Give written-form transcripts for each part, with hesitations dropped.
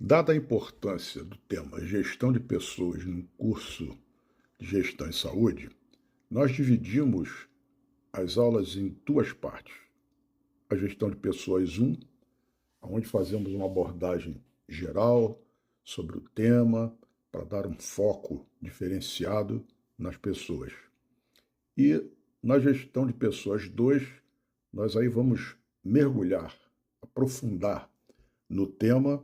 Dada a importância do tema gestão de pessoas num curso de gestão em saúde, nós dividimos as aulas em duas partes. A gestão de pessoas um, onde fazemos uma abordagem geral sobre o tema para dar um foco diferenciado nas pessoas. E na gestão de pessoas 2, nós aí vamos mergulhar, aprofundar no tema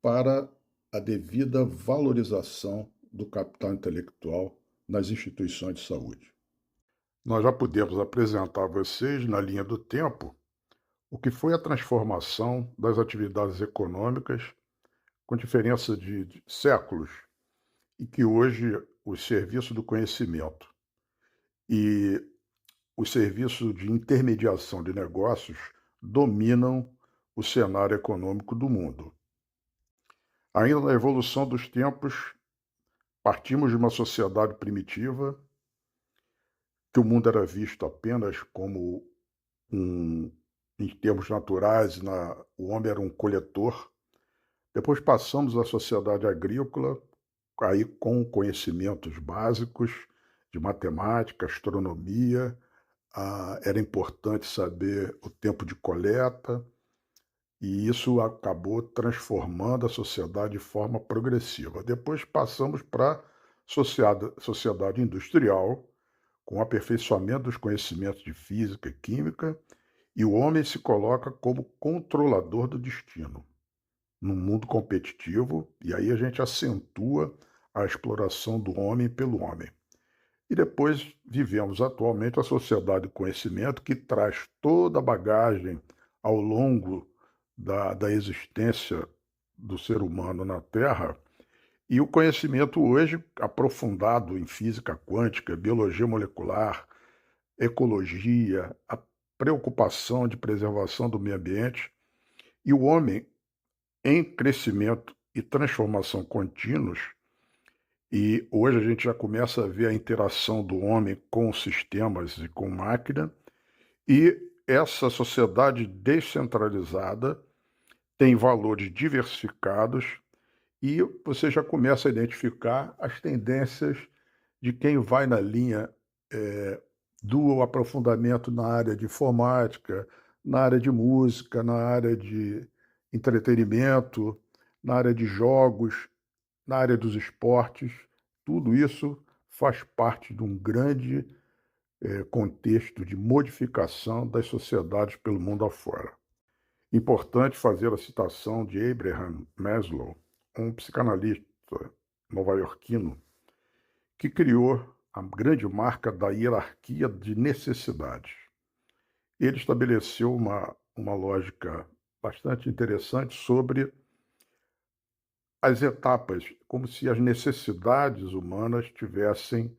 para a devida valorização do capital intelectual nas instituições de saúde. Nós já pudemos apresentar a vocês, na linha do tempo, o que foi a transformação das atividades econômicas com diferença de séculos e que hoje o serviço do conhecimento e o serviço de intermediação de negócios dominam o cenário econômico do mundo. Ainda na evolução dos tempos, partimos de uma sociedade primitiva, que o mundo era visto apenas como em termos naturais, o homem era um coletor. Depois passamos à sociedade agrícola, aí com conhecimentos básicos de matemática, astronomia, era importante saber o tempo de coleta, e isso acabou transformando a sociedade de forma progressiva. Depois passamos para a sociedade industrial, com o aperfeiçoamento dos conhecimentos de física e química, e o homem se coloca como controlador do destino. Num mundo competitivo, e aí a gente acentua a exploração do homem pelo homem. E depois vivemos atualmente a sociedade do conhecimento, que traz toda a bagagem ao longo da existência do ser humano na Terra, e o conhecimento hoje aprofundado em física quântica, biologia molecular, ecologia, a preocupação de preservação do meio ambiente, e o homem em crescimento e transformação contínuos, e hoje a gente já começa a ver a interação do homem com sistemas e com máquina, e essa sociedade descentralizada tem valores diversificados, e você já começa a identificar as tendências de quem vai na linha do aprofundamento na área de informática, na área de música, na área de entretenimento, na área de jogos, na área dos esportes. Tudo isso faz parte de um grande contexto de modificação das sociedades pelo mundo afora. Importante fazer a citação de Abraham Maslow, um psicanalista nova-iorquino, que criou a grande marca da hierarquia de necessidades. Ele estabeleceu uma lógica bastante interessante sobre as etapas, como se as necessidades humanas tivessem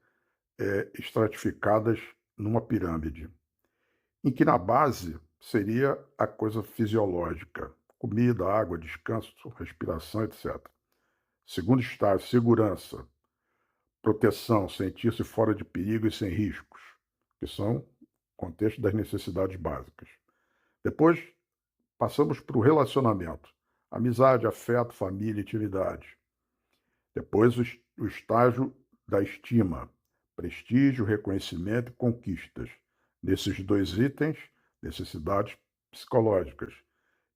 estratificadas numa pirâmide, em que na base seria a coisa fisiológica, comida, água, descanso, respiração, etc. Segundo estágio, segurança, proteção, sentir-se fora de perigo e sem riscos, que são o contexto das necessidades básicas. Depois, passamos para o relacionamento, amizade, afeto, família, intimidade. Depois, o estágio da estima, prestígio, reconhecimento e conquistas. Nesses dois itens, necessidades psicológicas.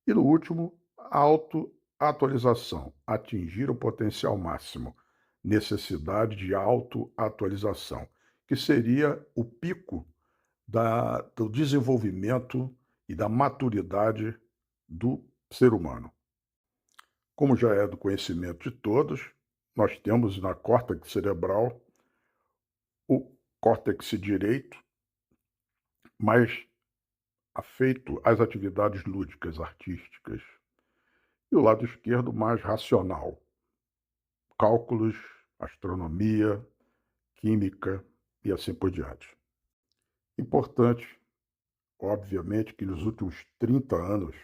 E no último, autoatualização, atingir o potencial máximo, necessidade de autoatualização, que seria o pico do desenvolvimento e da maturidade do ser humano. Como já é do conhecimento de todos, nós temos na córtex cerebral o córtex direito, mais afeito às atividades lúdicas, artísticas, e o lado esquerdo mais racional, cálculos, astronomia, química e assim por diante. Importante, obviamente, que nos últimos 30 anos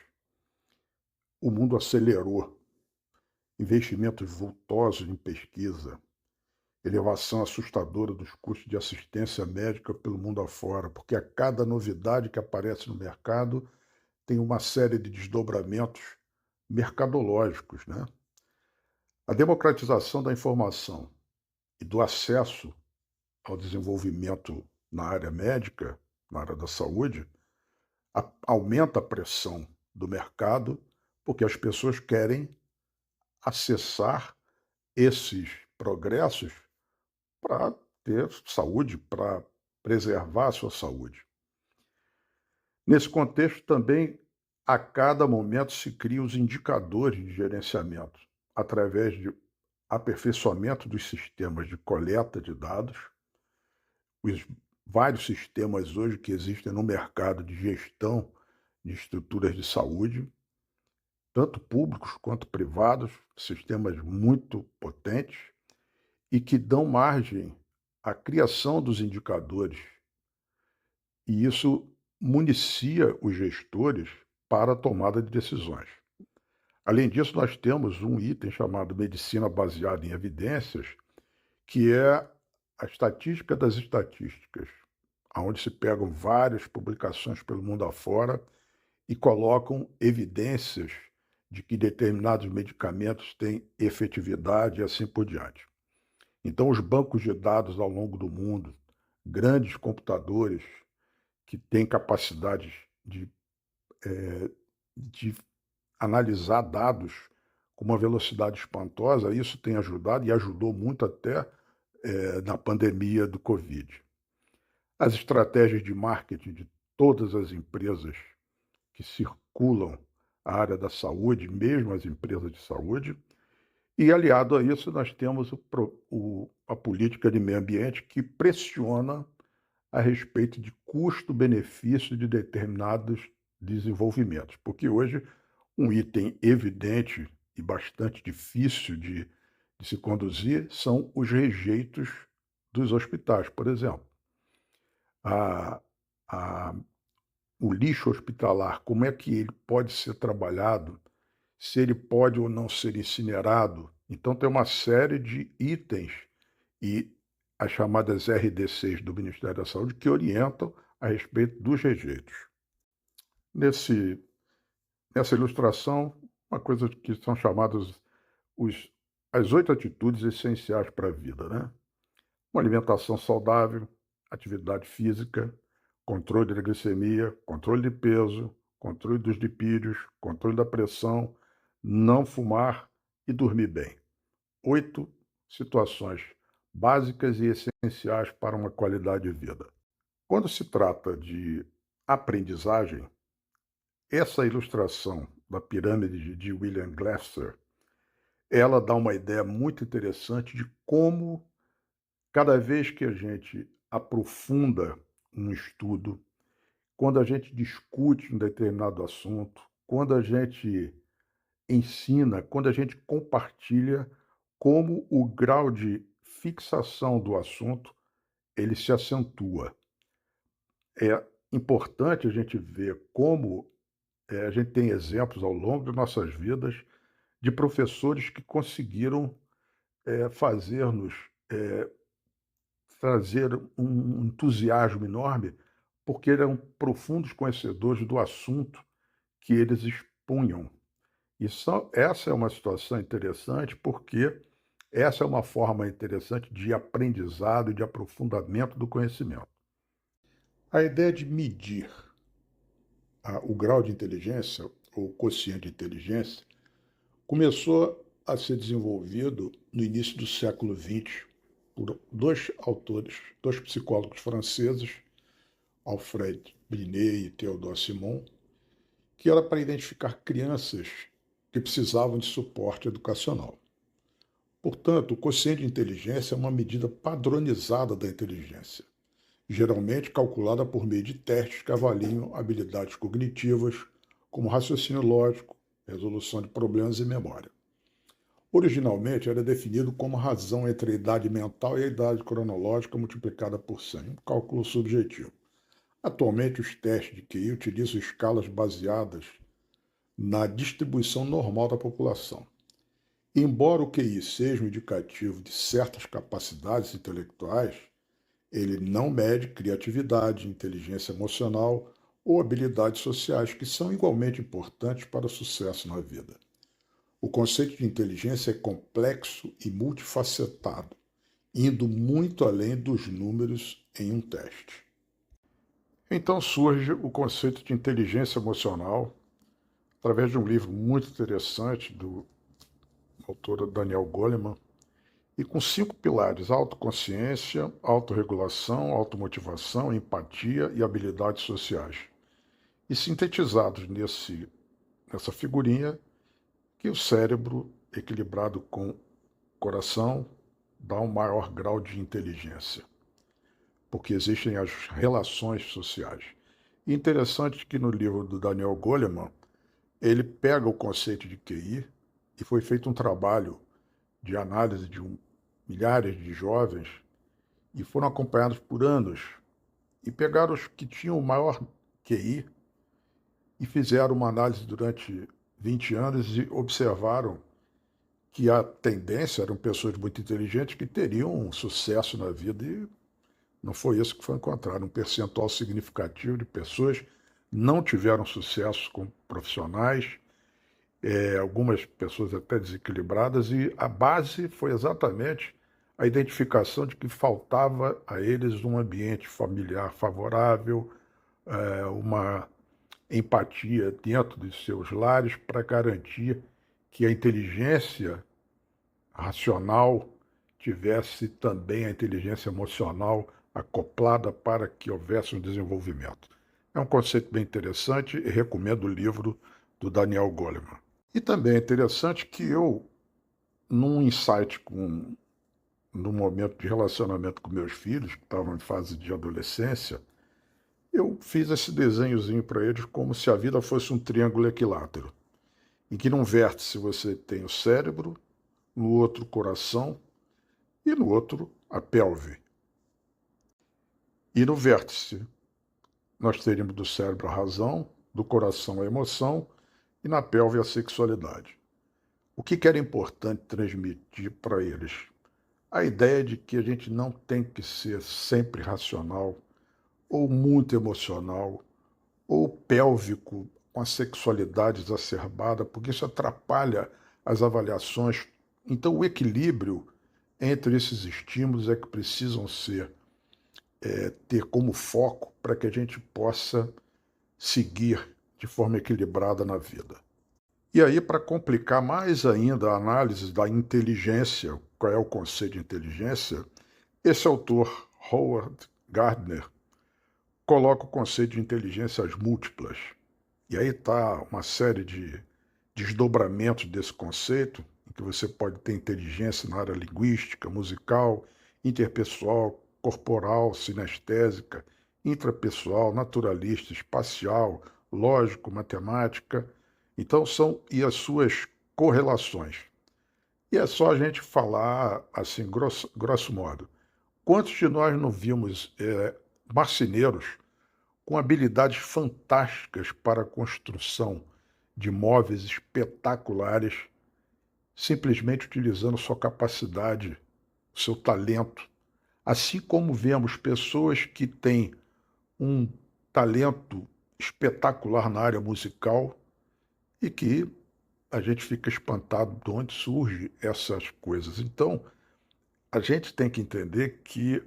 o mundo acelerou investimentos vultosos em pesquisa, elevação assustadora dos custos de assistência médica pelo mundo afora, porque a cada novidade que aparece no mercado tem uma série de desdobramentos mercadológicos, né? A democratização da informação e do acesso ao desenvolvimento na área médica, na área da saúde, aumenta a pressão do mercado, porque as pessoas querem acessar esses progressos para ter saúde, para preservar a sua saúde. Nesse contexto, também, a cada momento se criam os indicadores de gerenciamento, através de aperfeiçoamento dos sistemas de coleta de dados, os vários sistemas hoje que existem no mercado de gestão de estruturas de saúde, tanto públicos quanto privados, sistemas muito potentes e que dão margem à criação dos indicadores. E isso municia os gestores para a tomada de decisões. Além disso, nós temos um item chamado medicina baseada em evidências, que é a estatística das estatísticas, onde se pegam várias publicações pelo mundo afora e colocam evidências de que determinados medicamentos têm efetividade e assim por diante. Então, os bancos de dados ao longo do mundo, grandes computadores que têm capacidade de analisar dados com uma velocidade espantosa, isso tem ajudado e ajudou muito até na pandemia do Covid. As estratégias de marketing de todas as empresas que circulam a área da saúde, mesmo as empresas de saúde, e aliado a isso nós temos a política de meio ambiente que pressiona a respeito de custo-benefício de determinados desenvolvimentos, porque hoje um item evidente e bastante difícil de se conduzir são os rejeitos dos hospitais, por exemplo. O lixo hospitalar, como é que ele pode ser trabalhado, se ele pode ou não ser incinerado. Então tem uma série de itens e as chamadas RDCs do Ministério da Saúde que orientam a respeito dos rejeitos. Nessa ilustração, uma coisa que são chamadas as 8 atitudes essenciais para a vida, né? Uma alimentação saudável, atividade física, controle da glicemia, controle de peso, controle dos lipídios, controle da pressão, não fumar e dormir bem. 8 situações básicas e essenciais para uma qualidade de vida. Quando se trata de aprendizagem, essa ilustração da pirâmide de William Glasser, ela dá uma ideia muito interessante de como, cada vez que a gente aprofunda um estudo, quando a gente discute um determinado assunto, quando a gente ensina, quando a gente compartilha, como o grau de fixação do assunto ele se acentua. É importante a gente ver como a gente tem exemplos ao longo de nossas vidas de professores que conseguiram fazer-nos trazer um entusiasmo enorme, porque eram profundos conhecedores do assunto que eles expunham. Essa é uma situação interessante, porque essa é uma forma interessante de aprendizado e de aprofundamento do conhecimento. A ideia de medir o grau de inteligência, ou quociente de inteligência, começou a ser desenvolvido no início do século XX por dois autores, dois psicólogos franceses, Alfred Binet e Théodore Simon, que era para identificar crianças que precisavam de suporte educacional. Portanto, o quociente de inteligência é uma medida padronizada da inteligência, geralmente calculada por meio de testes que avaliam habilidades cognitivas, como raciocínio lógico, resolução de problemas e memória. Originalmente era definido como a razão entre a idade mental e a idade cronológica multiplicada por 100, um cálculo subjetivo. Atualmente, os testes de QI utilizam escalas baseadas na distribuição normal da população. Embora o QI seja um indicativo de certas capacidades intelectuais, ele não mede criatividade, inteligência emocional ou habilidades sociais, que são igualmente importantes para o sucesso na vida. O conceito de inteligência é complexo e multifacetado, indo muito além dos números em um teste. Então surge o conceito de inteligência emocional, através de um livro muito interessante do autor Daniel Goleman, e com 5 pilares: autoconsciência, autorregulação, automotivação, empatia e habilidades sociais. E sintetizados nessa figurinha, que o cérebro, equilibrado com o coração, dá um maior grau de inteligência, porque existem as relações sociais. E interessante que no livro do Daniel Goleman, ele pega o conceito de QI e foi feito um trabalho de análise de milhares de jovens e foram acompanhados por anos e pegaram os que tinham o maior QI e fizeram uma análise durante 20 anos e observaram que a tendência eram pessoas muito inteligentes que teriam um sucesso na vida e não foi isso que foi encontrado. Um percentual significativo de pessoas não tiveram sucesso como profissionais, algumas pessoas até desequilibradas, e a base foi exatamente a identificação de que faltava a eles um ambiente familiar favorável, uma empatia dentro de seus lares para garantir que a inteligência racional tivesse também a inteligência emocional acoplada para que houvesse um desenvolvimento. É um conceito bem interessante e recomendo o livro do Daniel Goleman. E também é interessante que eu, num insight no momento de relacionamento com meus filhos, que estavam em fase de adolescência, eu fiz esse desenhozinho para eles como se a vida fosse um triângulo equilátero, em que num vértice você tem o cérebro, no outro o coração e no outro a pelve. E no vértice nós teríamos do cérebro a razão, do coração a emoção e na pelve a sexualidade. O que era importante transmitir para eles? A ideia de que a gente não tem que ser sempre racional, ou muito emocional, ou pélvico com a sexualidade exacerbada, porque isso atrapalha as avaliações. Então, o equilíbrio entre esses estímulos é que precisam ter como foco para que a gente possa seguir de forma equilibrada na vida. E aí, para complicar mais ainda a análise da inteligência, qual é o conceito de inteligência, esse autor, Howard Gardner, coloca o conceito de inteligências múltiplas. E aí está uma série de desdobramentos desse conceito, em que você pode ter inteligência na área linguística, musical, interpessoal, corporal, sinestésica, intrapessoal, naturalista, espacial, lógico, matemática. Então e as suas correlações. E é só a gente falar assim, grosso modo. Quantos de nós não vimos marceneiros com habilidades fantásticas para a construção de móveis espetaculares, simplesmente utilizando sua capacidade, seu talento, assim como vemos pessoas que têm um talento espetacular na área musical e que a gente fica espantado de onde surgem essas coisas. Então, a gente tem que entender que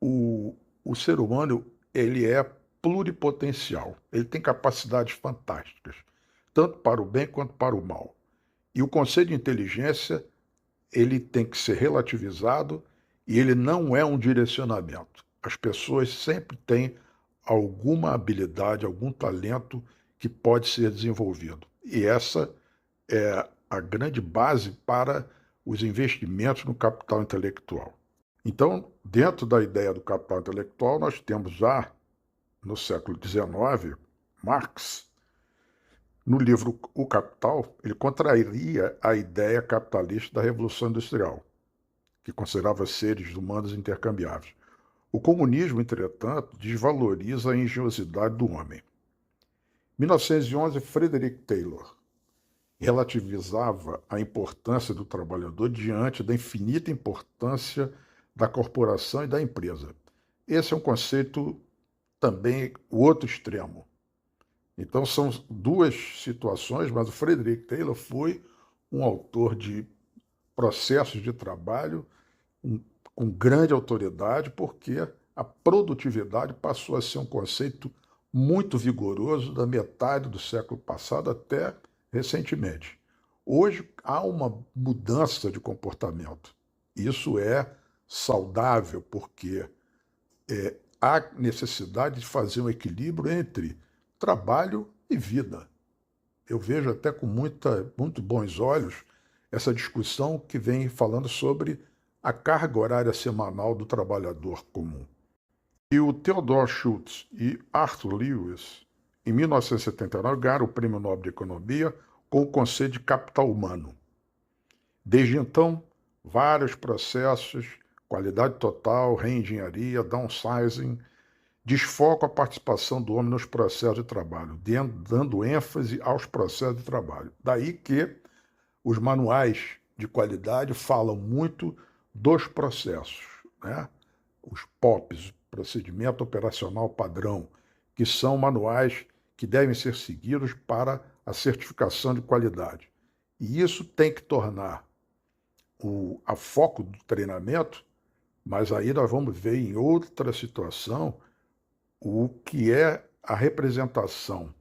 o ser humano ele é pluripotencial, ele tem capacidades fantásticas, tanto para o bem quanto para o mal. E o conceito de inteligência ele tem que ser relativizado e ele não é um direcionamento. As pessoas sempre têm alguma habilidade, algum talento que pode ser desenvolvido. E essa é a grande base para os investimentos no capital intelectual. Então, dentro da ideia do capital intelectual, nós temos já, no século XIX, Marx, no livro O Capital, ele contraria a ideia capitalista da Revolução Industrial, que considerava seres humanos intercambiáveis. O comunismo, entretanto, desvaloriza a engenhosidade do homem. Em 1911, Frederick Taylor relativizava a importância do trabalhador diante da infinita importância da corporação e da empresa. Esse é um conceito também o outro extremo. Então são duas situações, mas o Frederick Taylor foi um autor de processos de trabalho com grande autoridade, porque a produtividade passou a ser um conceito muito vigoroso da metade do século passado até recentemente. Hoje há uma mudança de comportamento. Isso é saudável, porque há necessidade de fazer um equilíbrio entre trabalho e vida. Eu vejo até com muito bons olhos essa discussão que vem falando sobre a carga horária semanal do trabalhador comum. E o Theodore Schultz e Arthur Lewis, em 1979, ganharam o Prêmio Nobel de Economia com o conceito de capital humano. Desde então, vários processos, qualidade total, reengenharia, downsizing, desfocam a participação do homem nos processos de trabalho, dando ênfase aos processos de trabalho. Daí que os manuais de qualidade falam muito dos processos, né? Os POPs, Procedimento Operacional Padrão, que são manuais que devem ser seguidos para a certificação de qualidade. E isso tem que tornar a foco do treinamento, mas aí nós vamos ver em outra situação o que é a representação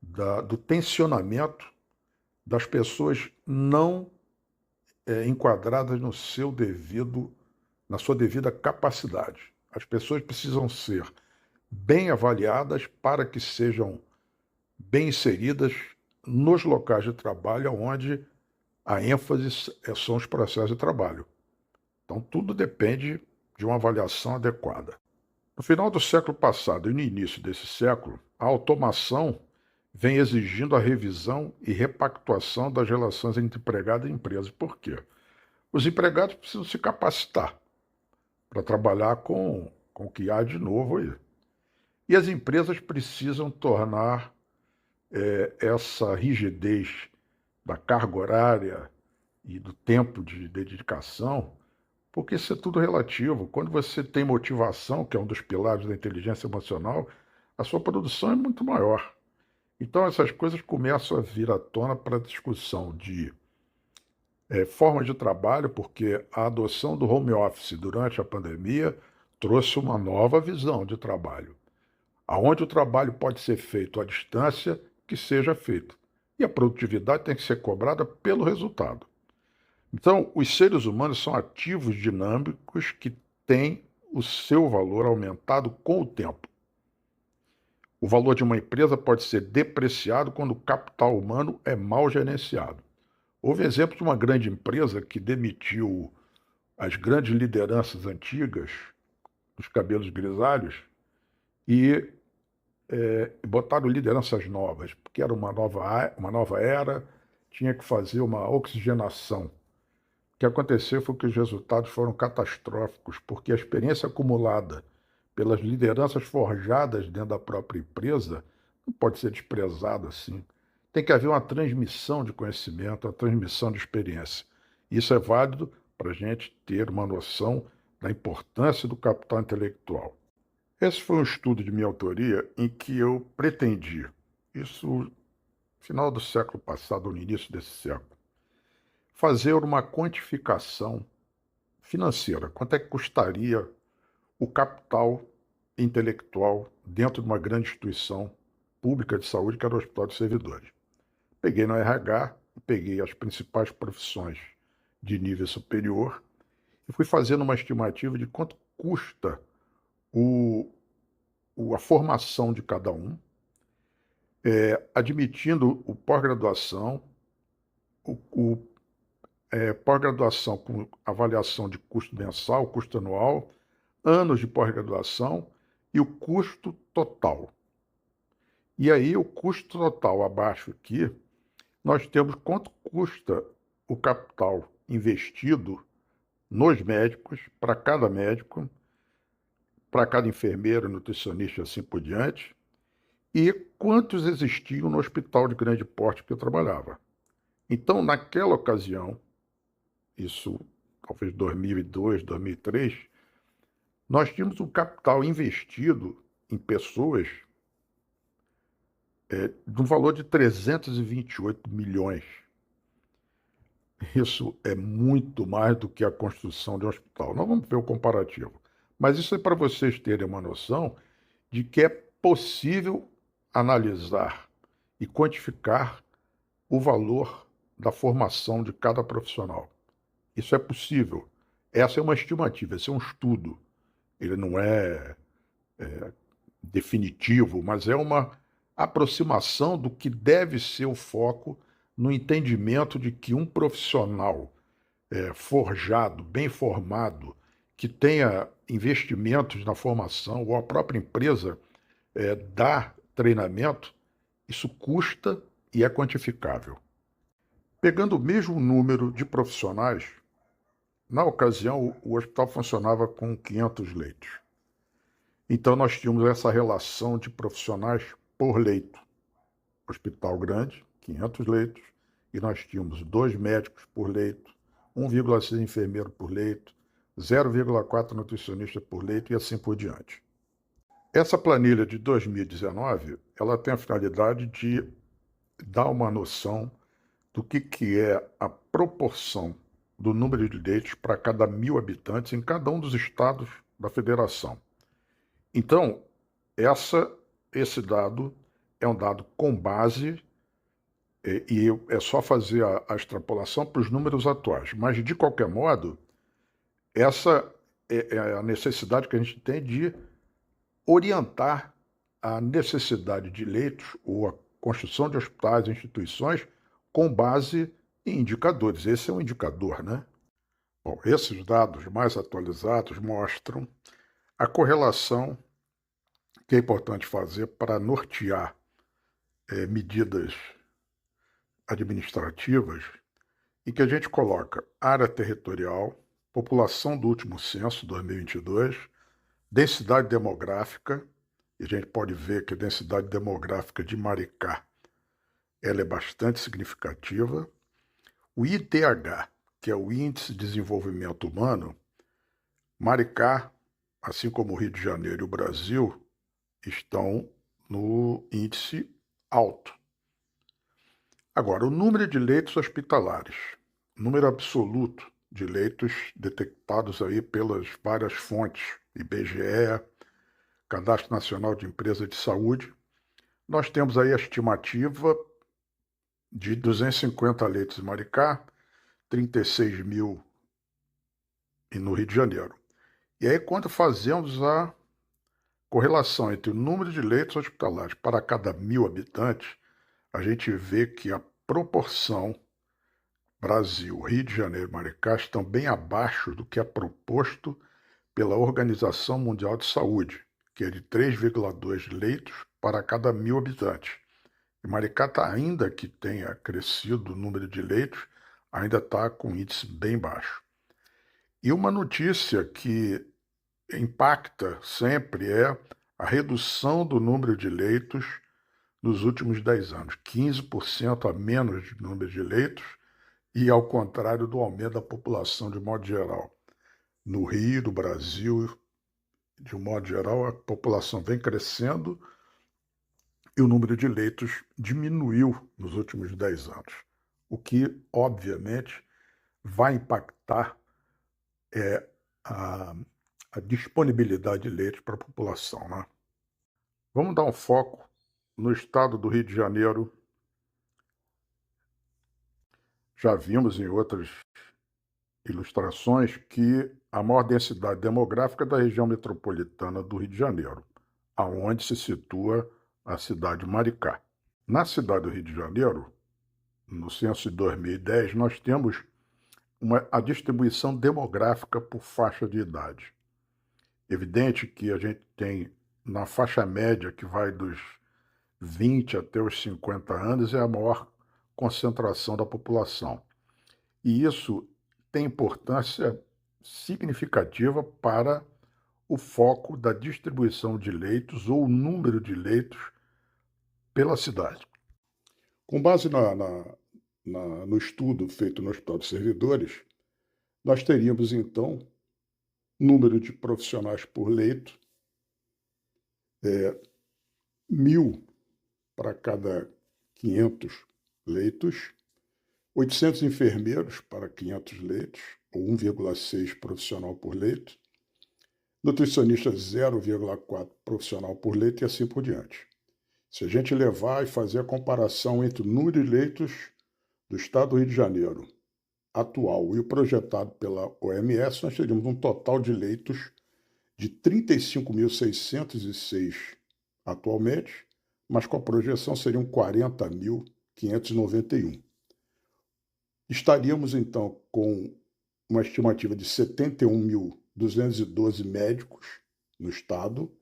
do tensionamento das pessoas não enquadradas no seu na sua devida capacidade. As pessoas precisam ser bem avaliadas para que sejam bem inseridas nos locais de trabalho onde a ênfase são os processos de trabalho. Então, tudo depende de uma avaliação adequada. No final do século passado e no início desse século, a automação vem exigindo a revisão e repactuação das relações entre empregado e empresa. Por quê? Os empregados precisam se capacitar para trabalhar com o que há de novo aí. E as empresas precisam tornar essa rigidez da carga horária e do tempo de dedicação, porque isso é tudo relativo. Quando você tem motivação, que é um dos pilares da inteligência emocional, a sua produção é muito maior. Então essas coisas começam a vir à tona para a discussão de formas de trabalho, porque a adoção do home office durante a pandemia trouxe uma nova visão de trabalho. Aonde o trabalho pode ser feito à distância, que seja feito. E a produtividade tem que ser cobrada pelo resultado. Então, os seres humanos são ativos dinâmicos que têm o seu valor aumentado com o tempo. O valor de uma empresa pode ser depreciado quando o capital humano é mal gerenciado. Houve exemplo de uma grande empresa que demitiu as grandes lideranças antigas, dos cabelos grisalhos, e botaram lideranças novas, porque era uma nova era, tinha que fazer uma oxigenação. O que aconteceu foi que os resultados foram catastróficos, porque a experiência acumulada pelas lideranças forjadas dentro da própria empresa não pode ser desprezada assim. Tem que haver uma transmissão de conhecimento, uma transmissão de experiência. Isso é válido para a gente ter uma noção da importância do capital intelectual. Esse foi um estudo de minha autoria em que eu pretendi, isso no final do século passado ou no início desse século, fazer uma quantificação financeira. Quanto é que custaria o capital intelectual dentro de uma grande instituição pública de saúde, que era o Hospital de Servidores. Peguei no RH, peguei as principais profissões de nível superior e fui fazendo uma estimativa de quanto custa a formação de cada um, admitindo o pós-graduação, pós-graduação com avaliação de custo mensal, custo anual, anos de pós-graduação e o custo total. E aí o custo total abaixo aqui, nós temos quanto custa o capital investido nos médicos, para cada médico, para cada enfermeiro, nutricionista e assim por diante, e quantos existiam no hospital de grande porte que eu trabalhava. Então, naquela ocasião, isso talvez 2002, 2003, nós tínhamos um capital investido em pessoas de um valor de 328 milhões. Isso é muito mais do que a construção de um hospital. Nós vamos ver o comparativo. Mas isso é para vocês terem uma noção de que é possível analisar e quantificar o valor da formação de cada profissional. Isso é possível. Essa é uma estimativa, esse é um estudo. Ele não é definitivo, mas é uma aproximação do que deve ser o foco no entendimento de que um profissional forjado, bem formado, que tenha investimentos na formação, ou a própria empresa dá treinamento, isso custa e é quantificável. Pegando o mesmo número de profissionais, na ocasião o hospital funcionava com 500 leitos. Então nós tínhamos essa relação de profissionais por leito. Hospital grande, 500 leitos, e nós tínhamos 2 médicos por leito, 1,6 enfermeiro por leito, 0,4 nutricionista por leito e assim por diante. Essa planilha de 2019, ela tem a finalidade de dar uma noção do que é a proporção do número de leitos para cada 1.000 habitantes em cada um dos estados da federação. Então, esse dado é um dado com base, e é só fazer a extrapolação para os números atuais. Mas, de qualquer modo, essa é a necessidade que a gente tem de orientar a necessidade de leitos ou a construção de hospitais e instituições com base em indicadores. Esse é um indicador, né? Bom, esses dados mais atualizados mostram a correlação que é importante fazer para nortear medidas administrativas em que a gente coloca área territorial, população do último censo, 2022, densidade demográfica, e a gente pode ver que a densidade demográfica de Maricá ela é bastante significativa, o IDH, que é o Índice de Desenvolvimento Humano, Maricá, assim como o Rio de Janeiro e o Brasil, estão no índice alto. Agora, o número de leitos hospitalares, número absoluto de leitos detectados aí pelas várias fontes, IBGE, Cadastro Nacional de Empresas de Saúde, nós temos aí a estimativa de 250 leitos em Maricá, 36 mil no Rio de Janeiro. E aí, quando fazemos a correlação entre o número de leitos hospitalares para cada 1.000 habitantes, a gente vê que a proporção Brasil, Rio de Janeiro e Maricá estão bem abaixo do que é proposto pela Organização Mundial de Saúde, que é de 3,2 leitos para cada 1.000 habitantes. E Maricá ainda que tenha crescido o número de leitos, ainda está com índice bem baixo. E uma notícia que impacta sempre é a redução do número de leitos nos últimos 10 anos. 15% a menos de número de leitos e ao contrário do aumento da população de modo geral. No Rio, no Brasil, de um modo geral, a população vem crescendo e o número de leitos diminuiu nos últimos 10 anos, o que, obviamente, vai impactar a, a disponibilidade de leitos para a população, né? Vamos dar um foco no estado do Rio de Janeiro. Já vimos em outras ilustrações que a maior densidade demográfica é da região metropolitana do Rio de Janeiro, aonde se situa a cidade de Maricá. Na cidade do Rio de Janeiro, no censo de 2010, nós temos a distribuição demográfica por faixa de idade. Evidente que a gente tem na faixa média, que vai dos 20 até os 50 anos, é a maior concentração da população. E isso tem importância significativa para o foco da distribuição de leitos ou o número de leitos pela cidade. Com base no estudo feito no Hospital dos Servidores, nós teríamos, então, número de profissionais por leito, 1.000 para cada 500 leitos, 800 enfermeiros para 500 leitos, ou 1,6 profissional por leito, nutricionista 0,4 profissional por leito e assim por diante. Se a gente levar e fazer a comparação entre o número de leitos do estado do Rio de Janeiro atual e o projetado pela OMS, nós teríamos um total de leitos de 35.606 atualmente, mas com a projeção seriam 40.591. Estaríamos, então, com uma estimativa de 71.212 médicos no estado,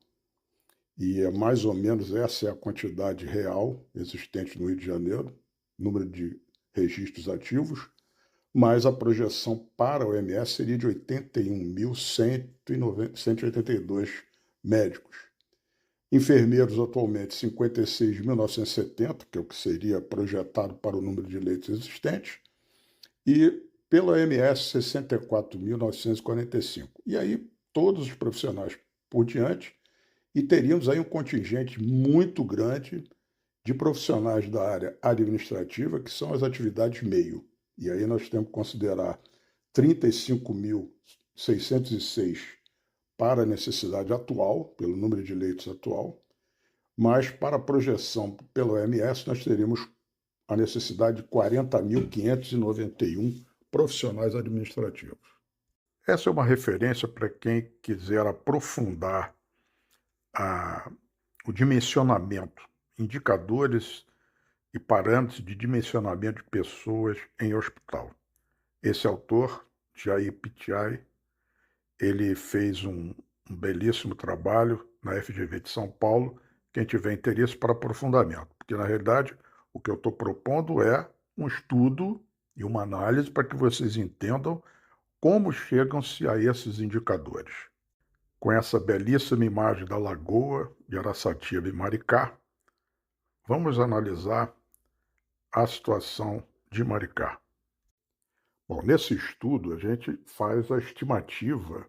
e é mais ou menos essa é a quantidade real existente no Rio de Janeiro, número de registros ativos, mas a projeção para a OMS seria de 81.182 médicos. Enfermeiros atualmente 56.970, que é o que seria projetado para o número de leitos existentes, e pela OMS 64.945. E aí todos os profissionais por diante, e teríamos aí um contingente muito grande de profissionais da área administrativa, que são as atividades meio. E aí nós temos que considerar 35.606 para a necessidade atual, pelo número de leitos atual, mas para a projeção pela OMS nós teríamos a necessidade de 40.591 profissionais administrativos. Essa é uma referência para quem quiser aprofundar o dimensionamento, indicadores e parâmetros de dimensionamento de pessoas em hospital. Esse autor, Jair Pitiai, ele fez um belíssimo trabalho na FGV de São Paulo. Quem tiver interesse para aprofundamento, porque na realidade o que eu estou propondo é um estudo e uma análise para que vocês entendam como chegam-se a esses indicadores. Com essa belíssima imagem da Lagoa de Araçatiba e Maricá, vamos analisar a situação de Maricá. Bom, nesse estudo a gente faz a estimativa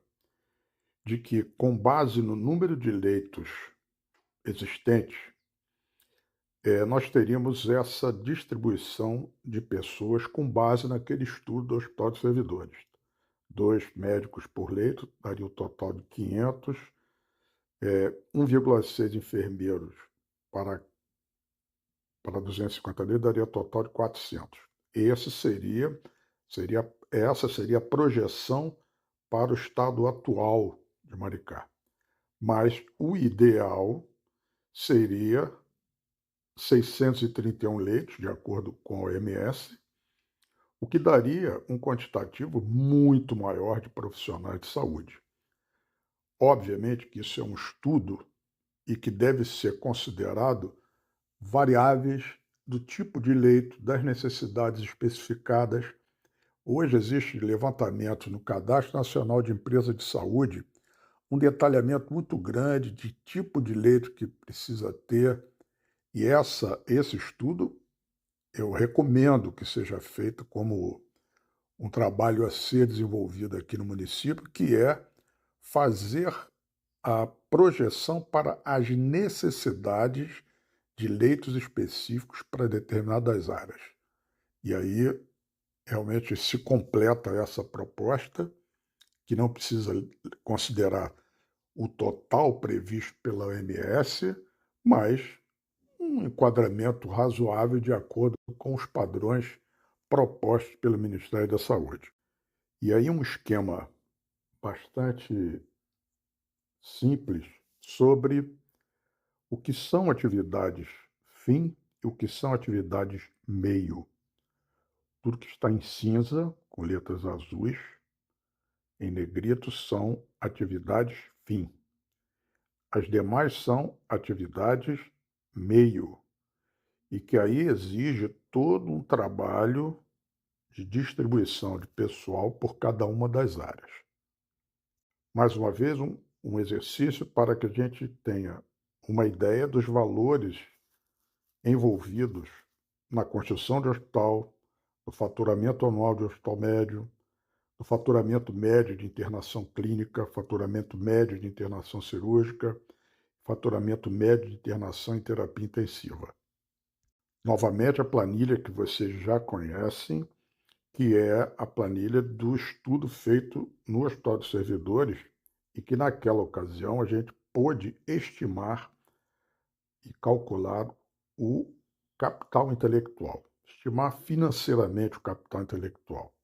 de que, com base no número de leitos existentes, nós teríamos essa distribuição de pessoas com base naquele estudo do Hospital de Servidores. 2 médicos por leito, daria um total de 500, 1,6 enfermeiros para 250 leitos, daria um total de 400. Essa seria a projeção para o estado atual de Maricá. Mas o ideal seria 631 leitos, de acordo com a OMS, o que daria um quantitativo muito maior de profissionais de saúde. Obviamente que isso é um estudo e que deve ser considerado variáveis do tipo de leito, das necessidades especificadas. Hoje existe levantamento no Cadastro Nacional de Empresas de Saúde, um detalhamento muito grande de tipo de leito que precisa ter, e esse estudo eu recomendo que seja feito como um trabalho a ser desenvolvido aqui no município, que é fazer a projeção para as necessidades de leitos específicos para determinadas áreas. E aí realmente se completa essa proposta, que não precisa considerar o total previsto pela OMS, mas um enquadramento razoável de acordo com os padrões propostos pelo Ministério da Saúde. E aí um esquema bastante simples sobre o que são atividades fim e o que são atividades meio. Tudo que está em cinza, com letras azuis, em negrito, são atividades fim. As demais são atividades meio, e que aí exige todo um trabalho de distribuição de pessoal por cada uma das áreas. Mais uma vez, um exercício para que a gente tenha uma ideia dos valores envolvidos na construção de hospital, no faturamento anual de hospital médio, no faturamento médio de internação clínica, faturamento médio de internação cirúrgica, faturamento médio de internação em terapia intensiva. Novamente, a planilha que vocês já conhecem, que é a planilha do estudo feito no Hospital de Servidores e que naquela ocasião a gente pôde estimar e calcular o capital intelectual, estimar financeiramente o capital intelectual.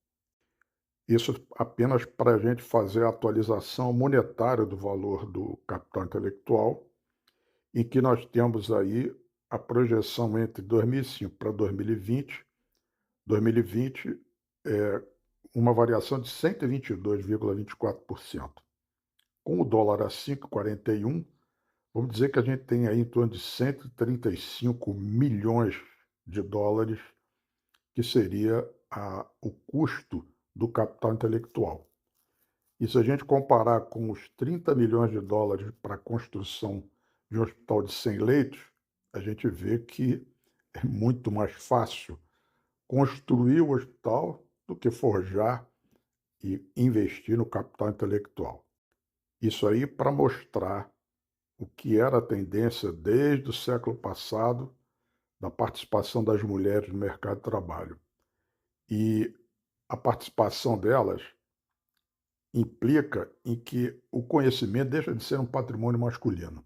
Isso apenas para a gente fazer a atualização monetária do valor do capital intelectual, em que nós temos aí a projeção entre 2005 para 2020. 2020 é uma variação de 122,24%. Com o dólar a 5,41, vamos dizer que a gente tem aí em torno de 135 milhões de dólares, que seria o custo do capital intelectual. E se a gente comparar com os 30 milhões de dólares para a construção de um hospital de 100 leitos, a gente vê que é muito mais fácil construir o hospital do que forjar e investir no capital intelectual. Isso aí para mostrar o que era a tendência desde o século passado da participação das mulheres no mercado de trabalho. E a participação delas implica em que o conhecimento deixa de ser um patrimônio masculino.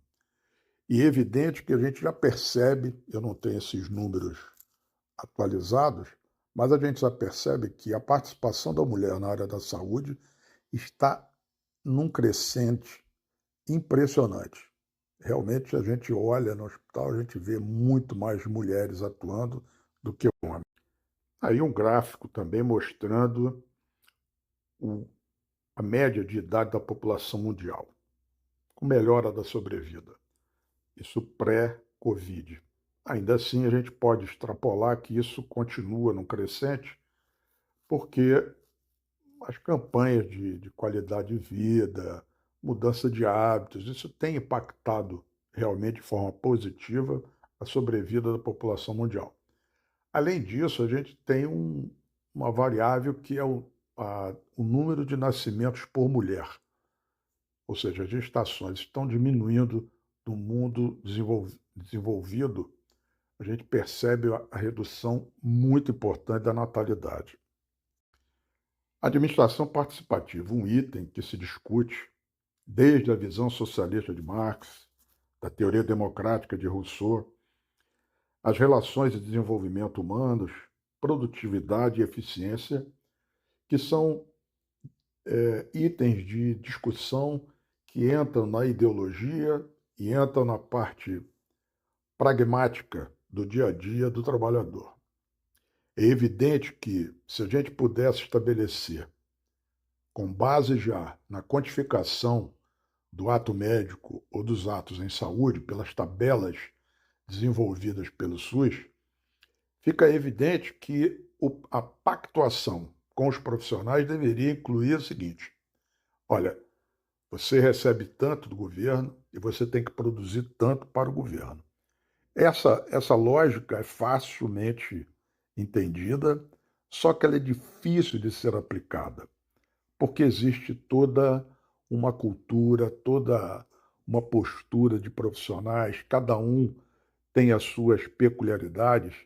E é evidente que a gente já percebe, eu não tenho esses números atualizados, mas a gente já percebe que a participação da mulher na área da saúde está num crescente impressionante. Realmente, a gente olha no hospital, a gente vê muito mais mulheres atuando do que homens. Aí um gráfico também mostrando a média de idade da população mundial, com melhora da sobrevida. Isso pré-Covid. Ainda assim, a gente pode extrapolar que isso continua num crescente, porque as campanhas de qualidade de vida, mudança de hábitos, isso tem impactado realmente de forma positiva a sobrevida da população mundial. Além disso, a gente tem uma variável que é o número de nascimentos por mulher, ou seja, as gestações estão diminuindo no mundo desenvolvido. A gente percebe a redução muito importante da natalidade. Administração participativa, um item que se discute desde a visão socialista de Marx, da teoria democrática de Rousseau, as relações de desenvolvimento humanos, produtividade e eficiência, que são itens de discussão que entram na ideologia e entram na parte pragmática do dia a dia do trabalhador. É evidente que, se a gente pudesse estabelecer, com base já na quantificação do ato médico ou dos atos em saúde, pelas tabelas desenvolvidas pelo SUS, fica evidente que a pactuação com os profissionais deveria incluir o seguinte: olha, você recebe tanto do governo e você tem que produzir tanto para o governo. Essa lógica é facilmente entendida, só que ela é difícil de ser aplicada, porque existe toda uma cultura, toda uma postura de profissionais, cada um tem as suas peculiaridades.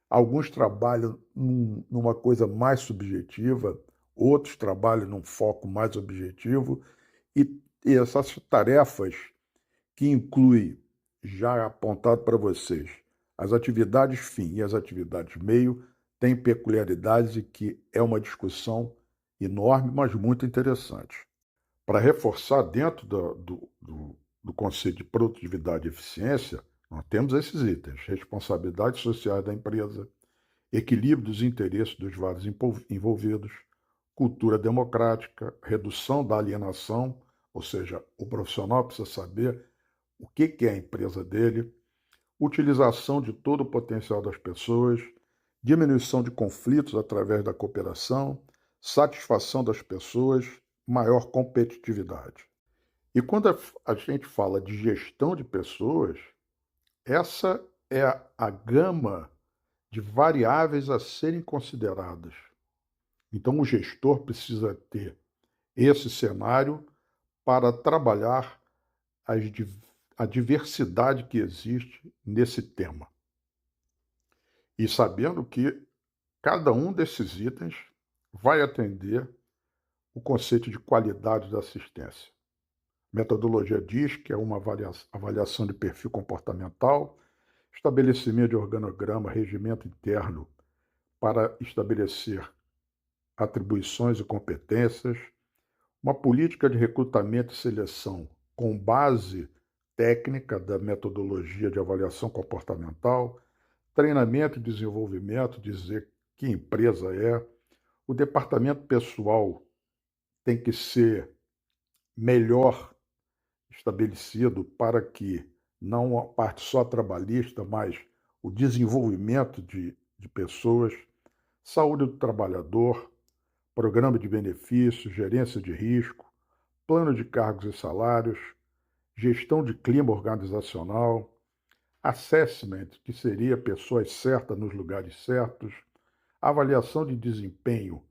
Alguns trabalham numa coisa mais subjetiva, outros trabalham num foco mais objetivo, e essas tarefas que incluem, já apontado para vocês, as atividades fim e as atividades meio, têm peculiaridades e que é uma discussão enorme, mas muito interessante. Para reforçar dentro do conceito de produtividade e eficiência, nós temos esses itens: responsabilidade social da empresa, equilíbrio dos interesses dos vários envolvidos, cultura democrática, redução da alienação, ou seja, o profissional precisa saber o que é a empresa dele, utilização de todo o potencial das pessoas, diminuição de conflitos através da cooperação, satisfação das pessoas, maior competitividade. E quando a gente fala de gestão de pessoas, essa é a gama de variáveis a serem consideradas. Então, o gestor precisa ter esse cenário para trabalhar a diversidade que existe nesse tema. E sabendo que cada um desses itens vai atender o conceito de qualidade da assistência. A metodologia diz que é uma avaliação de perfil comportamental, estabelecimento de organograma, regimento interno para estabelecer atribuições e competências, uma política de recrutamento e seleção com base técnica da metodologia de avaliação comportamental, treinamento e desenvolvimento, dizer que empresa é, o departamento pessoal tem que ser melhor estabelecido para que não a parte só trabalhista, mas o desenvolvimento de pessoas, saúde do trabalhador, programa de benefícios, gerência de risco, plano de cargos e salários, gestão de clima organizacional, assessment, que seria pessoas certas nos lugares certos, avaliação de desempenho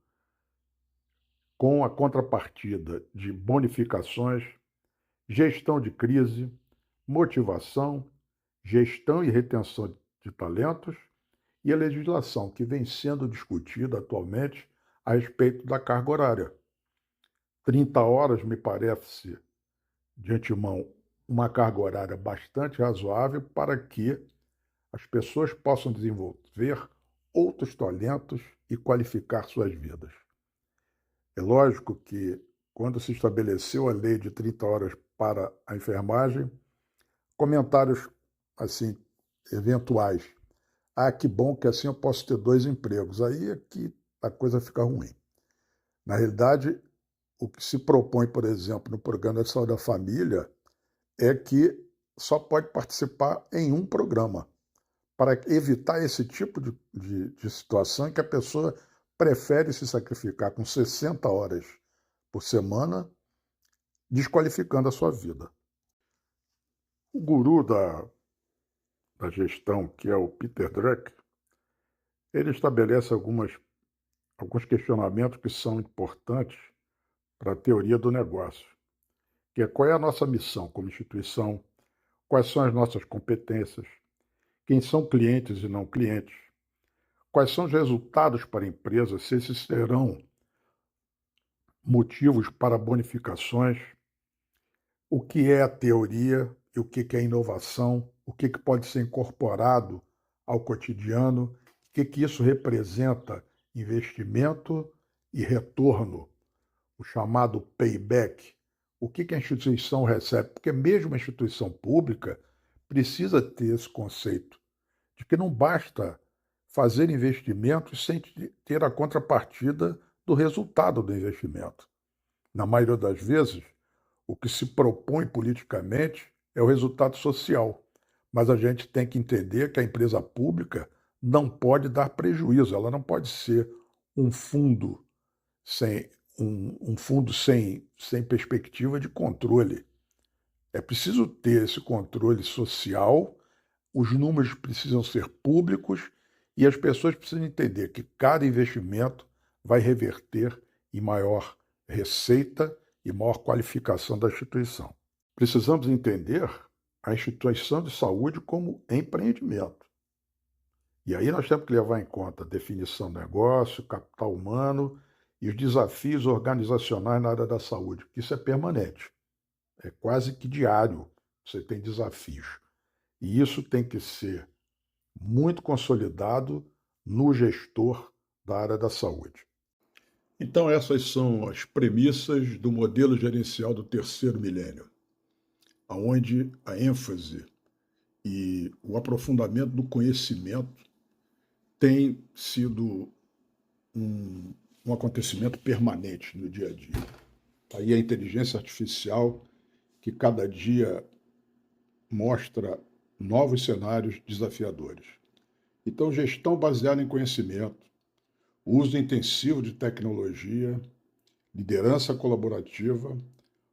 com a contrapartida de bonificações, gestão de crise, motivação, gestão e retenção de talentos e a legislação que vem sendo discutida atualmente a respeito da carga horária. 30 horas me parece, de antemão, uma carga horária bastante razoável para que as pessoas possam desenvolver outros talentos e qualificar suas vidas. É lógico que, quando se estabeleceu a lei de 30 horas para a enfermagem, comentários assim eventuais. Ah, que bom que assim eu posso ter 2 empregos. Aí é que a coisa fica ruim. Na realidade, o que se propõe, por exemplo, no programa de saúde da família, é que só pode participar em um programa, para evitar esse tipo de situação em que a pessoa prefere se sacrificar com 60 horas por semana, desqualificando a sua vida. O guru da gestão, que é o Peter Drucker, ele estabelece alguns questionamentos que são importantes para a teoria do negócio, que é qual é a nossa missão como instituição, quais são as nossas competências, quem são clientes e não clientes, quais são os resultados para a empresa, se esses serão motivos para bonificações, o que é a teoria e o que é inovação, o que pode ser incorporado ao cotidiano, o que isso representa investimento e retorno, o chamado payback, o que a instituição recebe, porque mesmo a instituição pública precisa ter esse conceito de que não basta fazer investimentos sem ter a contrapartida do resultado do investimento. Na maioria das vezes, o que se propõe politicamente é o resultado social, mas a gente tem que entender que a empresa pública não pode dar prejuízo, ela não pode ser um fundo sem um fundo sem perspectiva de controle. É preciso ter esse controle social, os números precisam ser públicos e as pessoas precisam entender que cada investimento vai reverter em maior receita e maior qualificação da instituição. Precisamos entender a instituição de saúde como empreendimento. E aí nós temos que levar em conta a definição do negócio, capital humano e os desafios organizacionais na área da saúde, que isso é permanente. É quase que diário, você tem desafios. E isso tem que ser muito consolidado no gestor da área da saúde. Então essas são as premissas do modelo gerencial do terceiro milênio, onde a ênfase e o aprofundamento do conhecimento tem sido um acontecimento permanente no dia a dia. Aí a inteligência artificial, que cada dia mostra novos cenários desafiadores. Então, gestão baseada em conhecimento, uso intensivo de tecnologia, liderança colaborativa,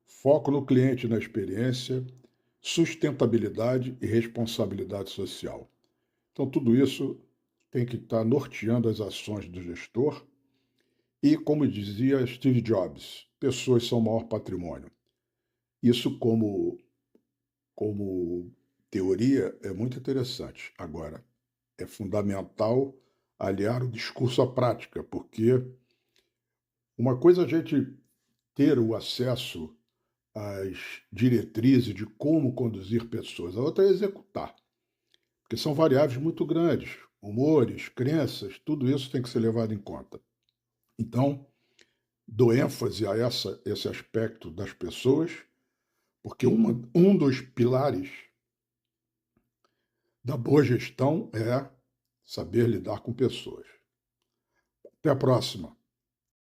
foco no cliente e na experiência, sustentabilidade e responsabilidade social. Então, tudo isso tem que estar norteando as ações do gestor e, como dizia Steve Jobs, pessoas são o maior patrimônio. Isso, como teoria, é muito interessante. Agora, é fundamental aliar o discurso à prática, porque Uma coisa é a gente ter o acesso às diretrizes de como conduzir pessoas, a outra é executar, porque são variáveis muito grandes, humores, crenças, tudo isso tem que ser levado em conta. Então, dou ênfase a esse aspecto das pessoas, porque um dos pilares da boa gestão é saber lidar com pessoas. Até a próxima.